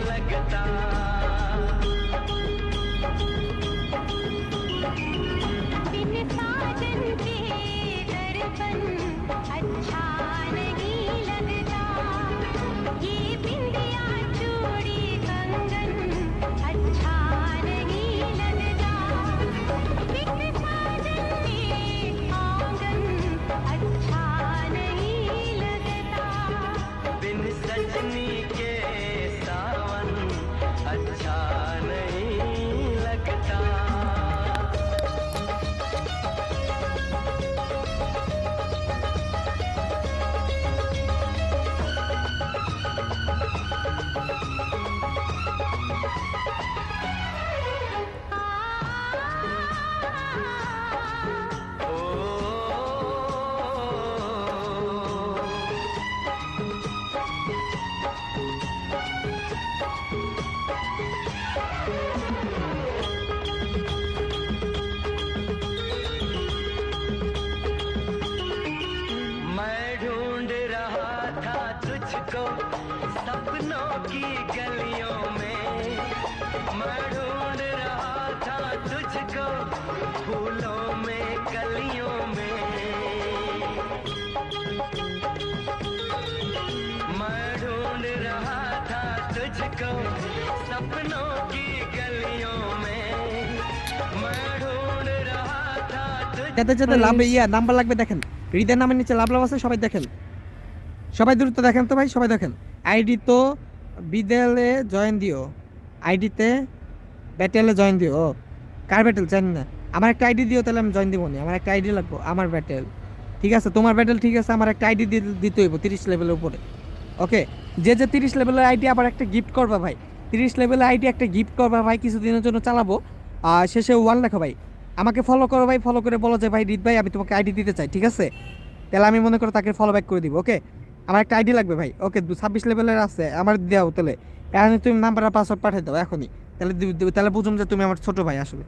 लगता बिन साजन के दर्पण अच्छा नहीं लगता ये बिंदिया चूड़ी कंगन अच्छा नहीं लगता बिन साजन के आंगन अच्छा नहीं लगता बिन सजनी के सावन अच्छा नहीं लगता मैं ढूंढ रहा था तुझको सपनों की गलियों में मैं ढूंढ रहा था तुझको फूलों में कलियों में मैं ढूंढ रहा था तुझको सपनों की गलियों में मैं ढूंढ रहा था যাতে যাতে লাভ নাম্বার লাগবে দেখেন, হৃদয়ের নামের নিচে লাভ লাভ আছে, সবাই দেখেন, সবাই দ্রুত দেখেন তো ভাই, সবাই দেখেন। আইডি তো বিদেলে জয়েন দিও, আইডিতে ব্যাটেলে জয়েন দিও। ও কার ব্যাটেল জানি না, আমার একটা আইডি দিও, তাহলে আমি জয়েন দিব না। আমার একটা আইডি লাগবো, আমার ব্যাটেল ঠিক আছে, তোমার ব্যাটেল ঠিক আছে, আমার একটা আইডি দিতে হইব 30 লেভেলের উপরে। ওকে, যে যে 30 লেভেলের আইডি আবার একটা গিফট করবা ভাই, 30 লেভেলের আইডি একটা গিফট করবা ভাই, কিছুদিনের জন্য চালাবো, আর শেষে 1 লেখো ভাই। আমাকে ফলো করো ভাই, ফলো করে বলো যে ভাই রিদ ভাই আমি তোমাকে আইডি দিতে চাই, ঠিক আছে? তাহলে আমি মনে করো তাকে ফলো ব্যাক করে দিব। ওকে, আমার একটা আইডি লাগবে ভাই। ওকে, 26 লেভেলের আছে, আমার দাও তাহলে। এখন তুমি নাম্বার আর পাসওয়ার্ড পাঠিয়ে দাও এখনই, তাহলে বুঝুম যে তুমি আমার ছোটো ভাই আসলে।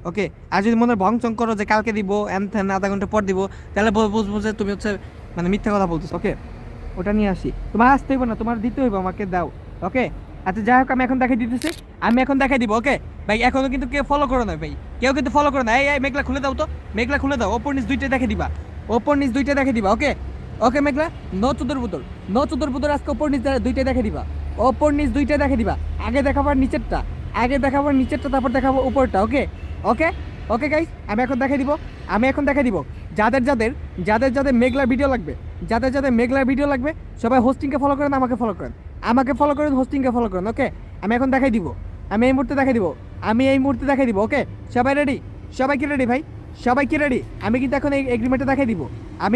ওকে, আর যদি মনে ভংচং করো যে কালকে দিব, এনথেন আধা ঘন্টা পর দিব, তাহলে বুঝবো যে তুমি হচ্ছে মানে মিথ্যা কথা বলতেছো। ওকে, ওটা নিয়ে আসি, তোমার আসতে হইব না, তোমার দিতে হইব, আমাকে দাও। ওকে, আচ্ছা যাই হোক, আমি এখন দেখাই দিতেছি, আমি এখন দেখাই দিব। ওকে ভাই, এখনো কিন্তু কেউ ফলো করো না ভাই, কেউ কিন্তু ফলো করো না। এই মেঘলা খুলে দাও তো, মেঘলা খুলে দাও, ওপর নিচ দুইটা দেখে দিবা, ওপর নিচ দুইটা দেখে দিবা। ওকে ওকে মেঘলা, নো চুদর বুদর আজকে ওপর নিচ দুইটা দেখে দিবা, ওপর নিচ দুইটা দেখে দিবা। আগে দেখাবার নিচেরটা, আগে দেখাবার নিচেরটা, তারপর দেখাবো উপরটা। ওকে ওকে ওকে গাইস, আমি এখন দেখাই দিব যাদের যাদের মেঘলার ভিডিও লাগবে, যাদের মেঘলার ভিডিও লাগবে, সবাই হোস্টিংকে ফলো করেন, আমাকে ফলো করেন, হোস্টিংকে ফলো করেন। ওকে, আমি এখন দেখাই দিব, আমি এই মুহূর্তে দেখাই দিব। ওকে, সবাই রেডি? সবাই কি রেডি ভাই? সবাই কি রেডি? আমি কিন্তু এখন এই এগ্রিমেন্টে দেখাই দিব।